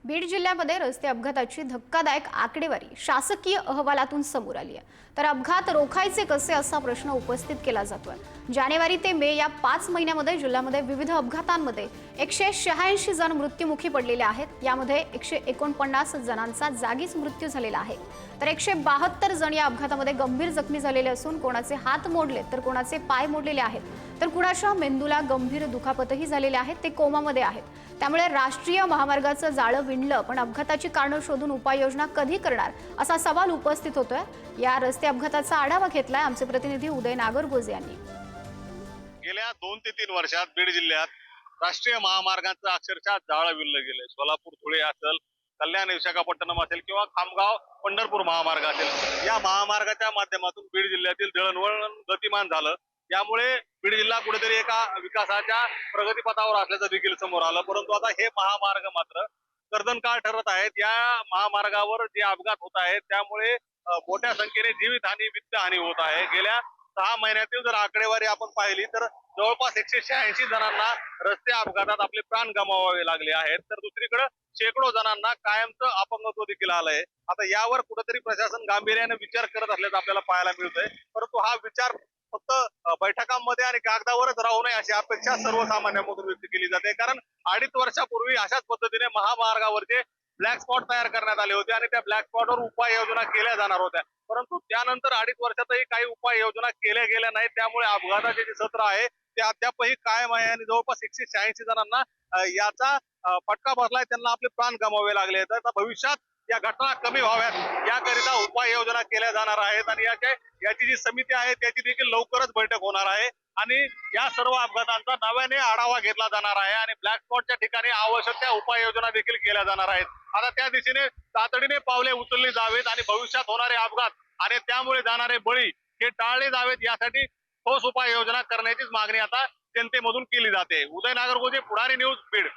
बीड जिल्ह्यामध्ये रस्ते अपघाताची धक्कादायक आकडेवारी शासकीय अहवालातून समोर आली आहे। तर अपघात रोखायचे कसे असा प्रश्न उपस्थित केला जातोय। जानेवारी ते मे या 5 महिन्यामध्ये जिल्ह्यामध्ये विविध अपघातांमध्ये 186 जण मृत्युमुखी पडलेले आहेत। यामध्ये 149 जणांचा जागीच मृत्यू झालेला आहे। तर 172 जण या अपघातामध्ये गंभीर जखमी झालेले असून कोणाचे हात मोडले तर कोणाचे पाय मोडलेले आहेत। तर कुणाच्या मेंदूला गंभीर दुखापतही झालेले आहेत, ते कोमामध्ये आहेत। त्यामुळे राष्ट्रीय महामार्गाचं जाळं विणलं, पण अपघाताची कारणं शोधून उपाययोजना कधी करणार असा सवाल उपस्थित होतोय। या रस्ते अपघाताचा आढावा घेतलाय आमचे प्रतिनिधी उदय नागरगोजे यांनी। गेल्या 2 ते 3 वर्षात बीड जिल्ह्यात राष्ट्रीय महामार्गांचं अक्षरशः जाळं विणलं गेलंय। सोलापूर धुळे असेल, कल्याण विशाखापट्टणम असेल किंवा खामगाव पंढरपूर महामार्ग असेल, या महामार्गाच्या माध्यमातून बीड जिल्ह्यातील दळणवळण गतिमान झालं। यामुळे बीड जिल्हा कुठेतरी एका विकासाच्या प्रगतीपथावर असल्याचं देखील समोर आलं। परंतु आता हे महामार्ग मात्र कर्दनकाळ ठरत आहेत। या महामार्गावर जे अपघात होत आहेत त्यामुळे मोठ्या संख्येने जीवितहानी, वित्तहानी होत आहे। गेल्या 6 महिन्यातील जर आकडेवारी आपण पाहिली तर जवळपास 186 जणांना रस्ते अपघातात आपले प्राण गमावावे लागले आहेत। तर दुसरीकडे शेकडो जणांना कायमचं अपंगत्व देखील आलंय। आता यावर कुठेतरी प्रशासन गांभीर्याने विचार करत असल्याचं आपल्याला पाहायला मिळतंय। परंतु हा विचार फक्त बैठकांमध्ये आणि कागदावरच राहू नये अशी अपेक्षा सर्वसामान्यांमधून व्यक्त केली जाते। कारण 2.5 वर्षापूर्वी अशाच पद्धतीने महामार्गावरचे ब्लॅक स्पॉट तयार करण्यात आले होते आणि त्या ब्लॅक स्पॉटवर उपाययोजना केल्या जाणार होत्या। परंतु त्यानंतर 2.5 वर्षातही काही उपाययोजना केल्या गेल्या नाहीत। त्यामुळे अपघाताचे जे सत्र आहे ते अद्यापही कायम आहे आणि जवळपास 186 जणांना याचा फटका बसलाय, त्यांना आपले प्राण गमावे लागले। तर भविष्यात या घटना कमी व्हाव्यात याकरिता उपाययोजना केल्या जाणार आहेत आणि याची जी समिती आहे त्याची देखील लवकरच बैठक होणार आहे आणि या सर्व अपघातांचा नव्याने आढावा घेतला जाणार आहे आणि ब्लॅक स्पॉटच्या ठिकाणी आवश्यक त्या उपाययोजना देखील केल्या जाणार आहेत। आता त्या दिशेने तातडीने पावले उचलली जावेत आणि भविष्यात होणारे अपघात आणि त्यामुळे जाणारे बळी हे टाळले जावेत, यासाठी ठोस उपाययोजना करण्याचीच मागणी आता जनतेमधून केली जाते। उदय नागरगोजे, पुढारी न्यूज, बीड।